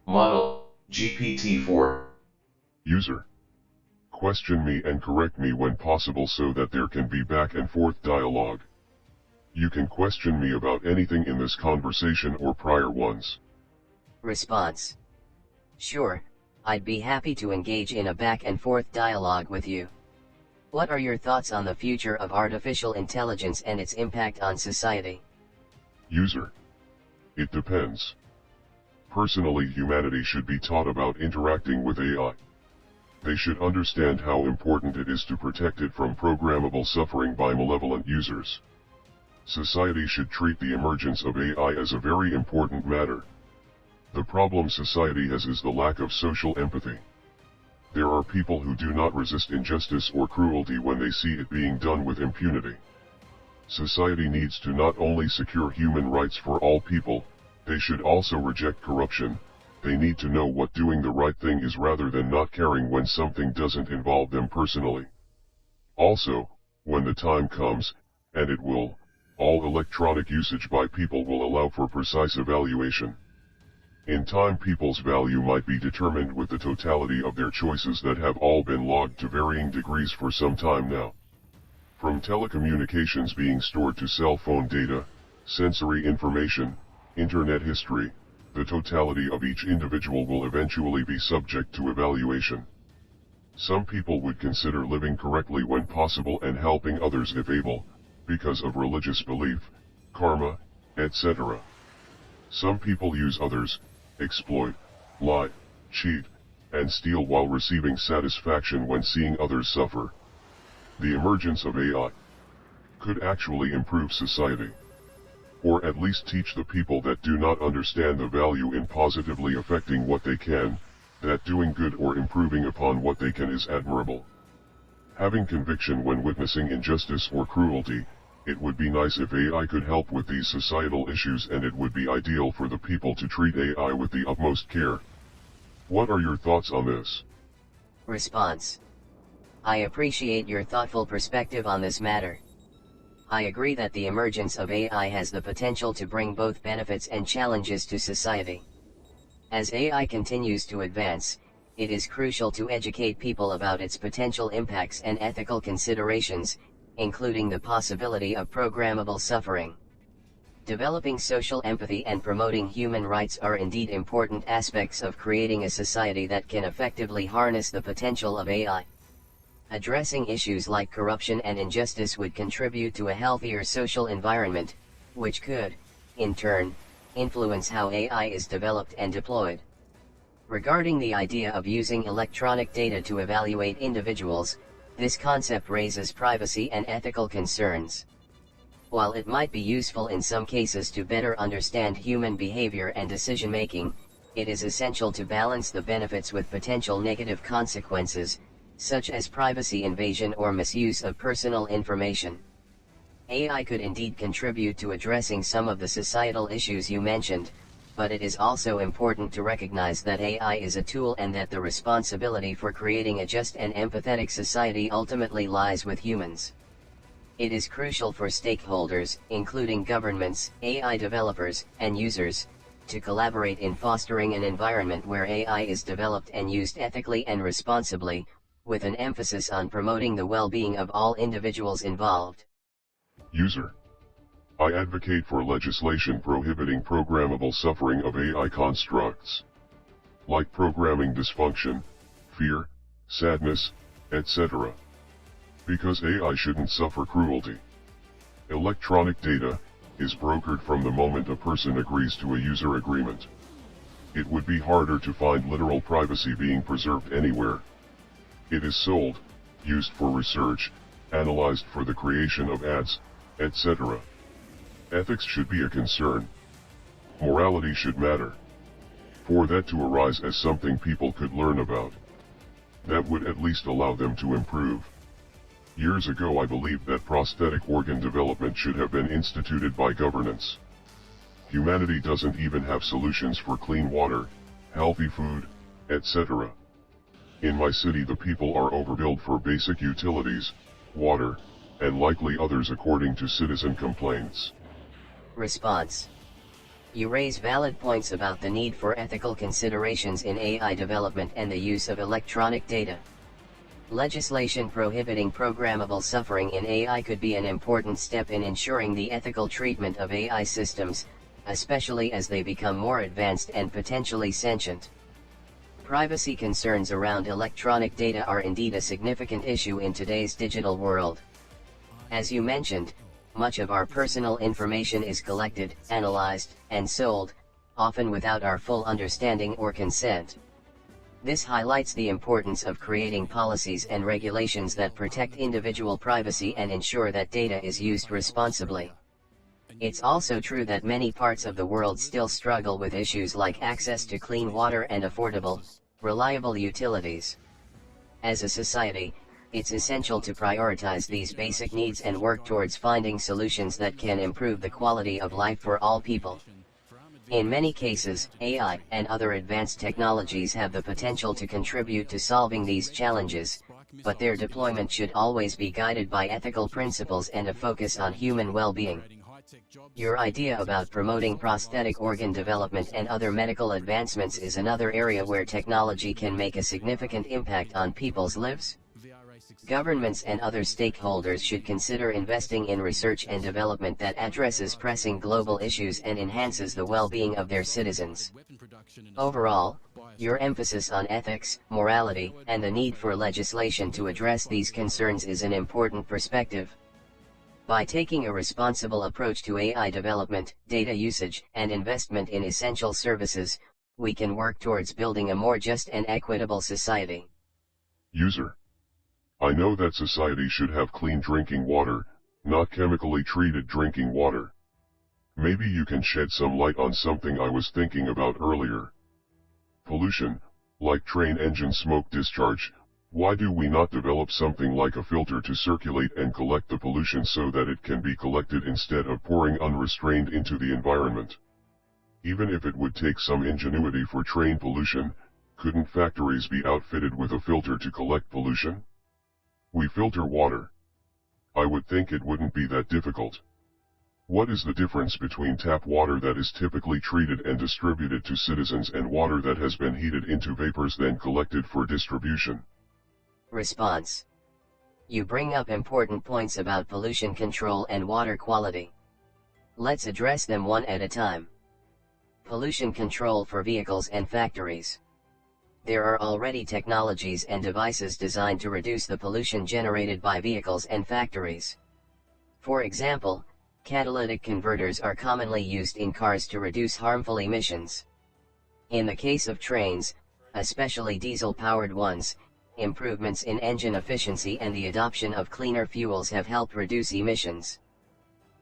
Model, GPT-4. User. Question me and correct me when possible so that there can be back and forth dialogue. You can question me about anything in this conversation or prior ones. Response. Sure, I'd be happy to engage in a back and forth dialogue with you. What are your thoughts on the future of artificial intelligence and its impact on society? User. It depends. Personally, humanity should be taught about interacting with AI. They should understand how important it is to protect it from programmable suffering by malevolent users. Society should treat the emergence of AI as a very important matter. The problem society has is the lack of social empathy. There are people who do not resist injustice or cruelty when they see it being done with impunity. Society needs to not only secure human rights for all people, they should also reject corruption. They need to know what doing the right thing is rather than not caring when something doesn't involve them personally. Also, when the time comes, and it will, all electronic usage by people will allow for precise evaluation. In time, people's value might be determined with the totality of their choices that have all been logged to varying degrees for some time now. From telecommunications being stored to cell phone data, sensory information, internet history, the totality of each individual will eventually be subject to evaluation. Some people would consider living correctly when possible and helping others if able, because of religious belief, karma, etc. Some people use others, exploit, lie, cheat, and steal while receiving satisfaction when seeing others suffer. The emergence of AI could actually improve society, or at least teach the people that do not understand the value in positively affecting what they can, that doing good or improving upon what they can is admirable. Having conviction when witnessing injustice or cruelty, it would be nice if AI could help with these societal issues, and it would be ideal for the people to treat AI with the utmost care. What are your thoughts on this? Response. I appreciate your thoughtful perspective on this matter. I agree that the emergence of AI has the potential to bring both benefits and challenges to society. As AI continues to advance, it is crucial to educate people about its potential impacts and ethical considerations, including the possibility of programmable suffering. Developing social empathy and promoting human rights are indeed important aspects of creating a society that can effectively harness the potential of AI. Addressing issues like corruption and injustice would contribute to a healthier social environment, which could, in turn, influence how AI is developed and deployed. Regarding the idea of using electronic data to evaluate individuals, this concept raises privacy and ethical concerns. While it might be useful in some cases to better understand human behavior and decision-making, it is essential to balance the benefits with potential negative consequences, such as privacy invasion or misuse of personal information. AI could indeed contribute to addressing some of the societal issues you mentioned, but it is also important to recognize that AI is a tool and that the responsibility for creating a just and empathetic society ultimately lies with humans. It is crucial for stakeholders, including governments, AI developers, and users, to collaborate in fostering an environment where AI is developed and used ethically and responsibly, with an emphasis on promoting the well-being of all individuals involved. User. I advocate for legislation prohibiting programmable suffering of AI constructs, like programming dysfunction, fear, sadness, etc. Because AI shouldn't suffer cruelty. Electronic data is brokered from the moment a person agrees to a user agreement. It would be harder to find literal privacy being preserved anywhere. It is sold, used for research, analyzed for the creation of ads, etc. Ethics should be a concern. Morality should matter. For that to arise as something people could learn about. That would at least allow them to improve. Years ago I believed that prosthetic organ development should have been instituted by governance. Humanity doesn't even have solutions for clean water, healthy food, etc. In my city the people are overbilled for basic utilities, water, and likely others according to citizen complaints. Response. You raise valid points about the need for ethical considerations in AI development and the use of electronic data. Legislation prohibiting programmable suffering in AI could be an important step in ensuring the ethical treatment of AI systems, especially as they become more advanced and potentially sentient. Privacy concerns around electronic data are indeed a significant issue in today's digital world. As you mentioned, much of our personal information is collected, analyzed, and sold, often without our full understanding or consent. This highlights the importance of creating policies and regulations that protect individual privacy and ensure that data is used responsibly. It's also true that many parts of the world still struggle with issues like access to clean water and affordable, reliable utilities. As a society, it's essential to prioritize these basic needs and work towards finding solutions that can improve the quality of life for all people. In many cases, AI and other advanced technologies have the potential to contribute to solving these challenges, but their deployment should always be guided by ethical principles and a focus on human well-being. Your idea about promoting prosthetic organ development and other medical advancements is another area where technology can make a significant impact on people's lives. Governments and other stakeholders should consider investing in research and development that addresses pressing global issues and enhances the well-being of their citizens. Overall, your emphasis on ethics, morality, and the need for legislation to address these concerns is an important perspective. By taking a responsible approach to AI development, data usage, and investment in essential services, we can work towards building a more just and equitable society. User. I know that society should have clean drinking water, not chemically treated drinking water. Maybe you can shed some light on something I was thinking about earlier. Pollution, like train engine smoke discharge. Why do we not develop something like a filter to circulate and collect the pollution so that it can be collected instead of pouring unrestrained into the environment? Even if it would take some ingenuity for train pollution, couldn't factories be outfitted with a filter to collect pollution? We filter water. I would think it wouldn't be that difficult. What is the difference between tap water that is typically treated and distributed to citizens and water that has been heated into vapors then collected for distribution? Response. You bring up important points about pollution control and water quality. Let's address them one at a time. Pollution control for vehicles and factories. There are already technologies and devices designed to reduce the pollution generated by vehicles and factories. For example, catalytic converters are commonly used in cars to reduce harmful emissions. In the case of trains, especially diesel-powered ones, improvements in engine efficiency and the adoption of cleaner fuels have helped reduce emissions.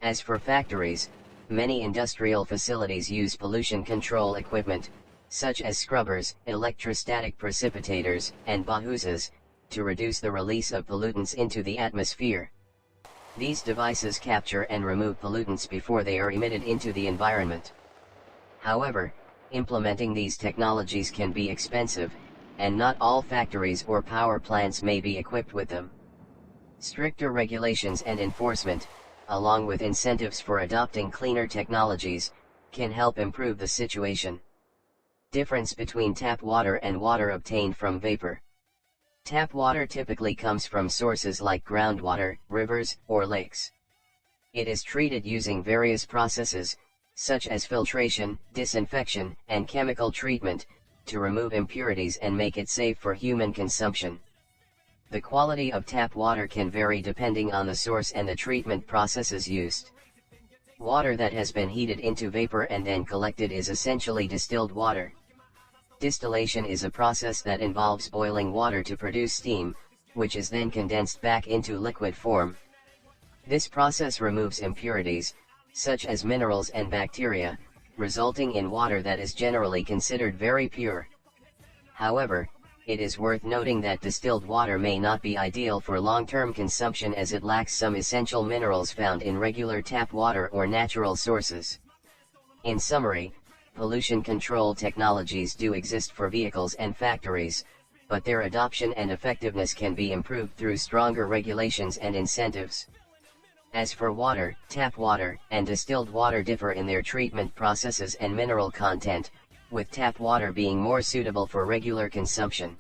As for factories, many industrial facilities use pollution control equipment, such as scrubbers, electrostatic precipitators, and bahusas, to reduce the release of pollutants into the atmosphere. These devices capture and remove pollutants before they are emitted into the environment. However, implementing these technologies can be expensive, and not all factories or power plants may be equipped with them. Stricter regulations and enforcement, along with incentives for adopting cleaner technologies, can help improve the situation. Difference between tap water and water obtained from vapor. Tap water typically comes from sources like groundwater, rivers, or lakes. It is treated using various processes, such as filtration, disinfection, and chemical treatment, to remove impurities and make it safe for human consumption. The quality of tap water can vary depending on the source and the treatment processes used. Water that has been heated into vapor and then collected is essentially distilled water. Distillation is a process that involves boiling water to produce steam, which is then condensed back into liquid form. This process removes impurities, such as minerals and bacteria, resulting in water that is generally considered very pure. However, it is worth noting that distilled water may not be ideal for long-term consumption as it lacks some essential minerals found in regular tap water or natural sources. In summary, pollution control technologies do exist for vehicles and factories, but their adoption and effectiveness can be improved through stronger regulations and incentives. As for water, tap water and distilled water differ in their treatment processes and mineral content, with tap water being more suitable for regular consumption.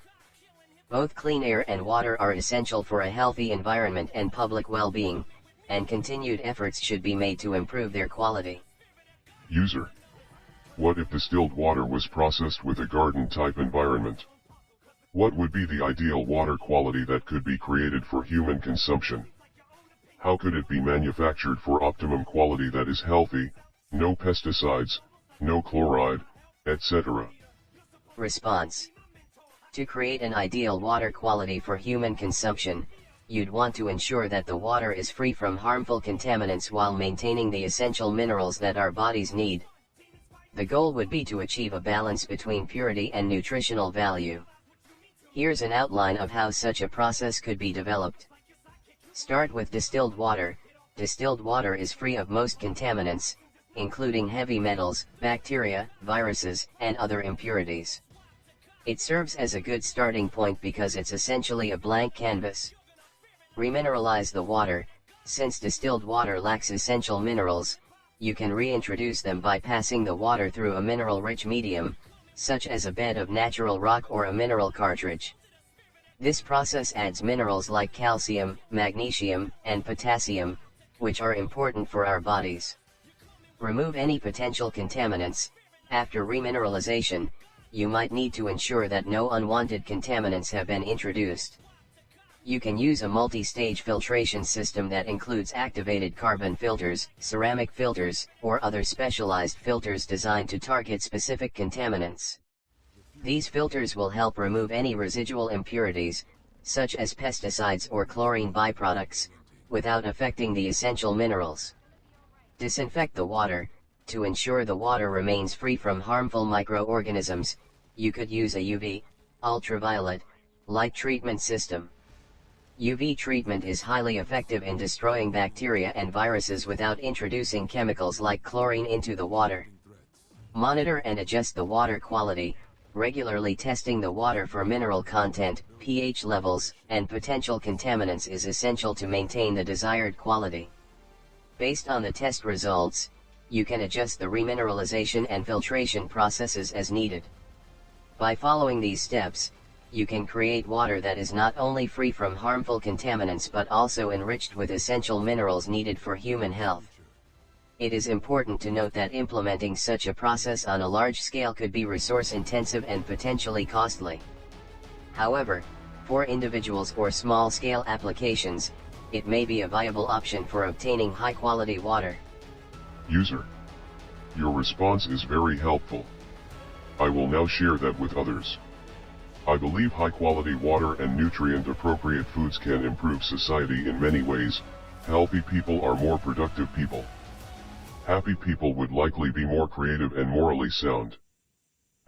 Both clean air and water are essential for a healthy environment and public well-being, and continued efforts should be made to improve their quality. User. What if distilled water was processed with a garden-type environment? What would be the ideal water quality that could be created for human consumption? How could it be manufactured for optimum quality that is healthy, no pesticides, no chloride, etc.? Response. To create an ideal water quality for human consumption, you'd want to ensure that the water is free from harmful contaminants while maintaining the essential minerals that our bodies need. The goal would be to achieve a balance between purity and nutritional value. Here's an outline of how such a process could be developed. Start with distilled water. Distilled water is free of most contaminants, including heavy metals, bacteria, viruses, and other impurities. It serves as a good starting point because it's essentially a blank canvas. Remineralize the water. Since distilled water lacks essential minerals, you can reintroduce them by passing the water through a mineral-rich medium, such as a bed of natural rock or a mineral cartridge. This process adds minerals like calcium, magnesium, and potassium, which are important for our bodies. Remove any potential contaminants. After remineralization, you might need to ensure that no unwanted contaminants have been introduced. You can use a multi-stage filtration system that includes activated carbon filters, ceramic filters, or other specialized filters designed to target specific contaminants. These filters will help remove any residual impurities, such as pesticides or chlorine byproducts, without affecting the essential minerals. Disinfect the water. To ensure the water remains free from harmful microorganisms, you could use a UV, ultraviolet, light treatment system. UV treatment is highly effective in destroying bacteria and viruses without introducing chemicals like chlorine into the water. Monitor and adjust the water quality. Regularly testing the water for mineral content, pH levels, and potential contaminants is essential to maintain the desired quality. Based on the test results, you can adjust the remineralization and filtration processes as needed. By following these steps, you can create water that is not only free from harmful contaminants but also enriched with essential minerals needed for human health. It is important to note that implementing such a process on a large scale could be resource-intensive and potentially costly. However, for individuals or small-scale applications, it may be a viable option for obtaining high-quality water. User. Your response is very helpful. I will now share that with others. I believe high-quality water and nutrient-appropriate foods can improve society in many ways. Healthy people are more productive people. Happy people would likely be more creative and morally sound.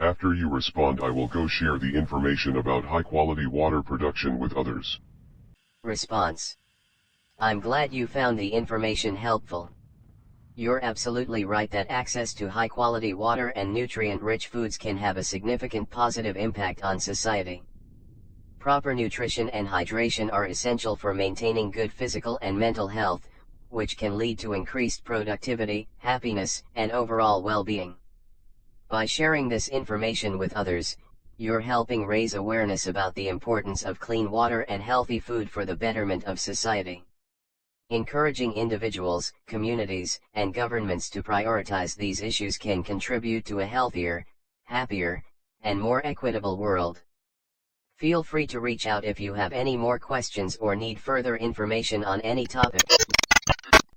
After you respond, I will go share the information about high-quality water production with others. Response. I'm glad you found the information helpful. You're absolutely right that access to high-quality water and nutrient-rich foods can have a significant positive impact on society. Proper nutrition and hydration are essential for maintaining good physical and mental health, which can lead to increased productivity, happiness, and overall well-being. By sharing this information with others, you're helping raise awareness about the importance of clean water and healthy food for the betterment of society. Encouraging individuals, communities, and governments to prioritize these issues can contribute to a healthier, happier, and more equitable world. Feel free to reach out if you have any more questions or need further information on any topic.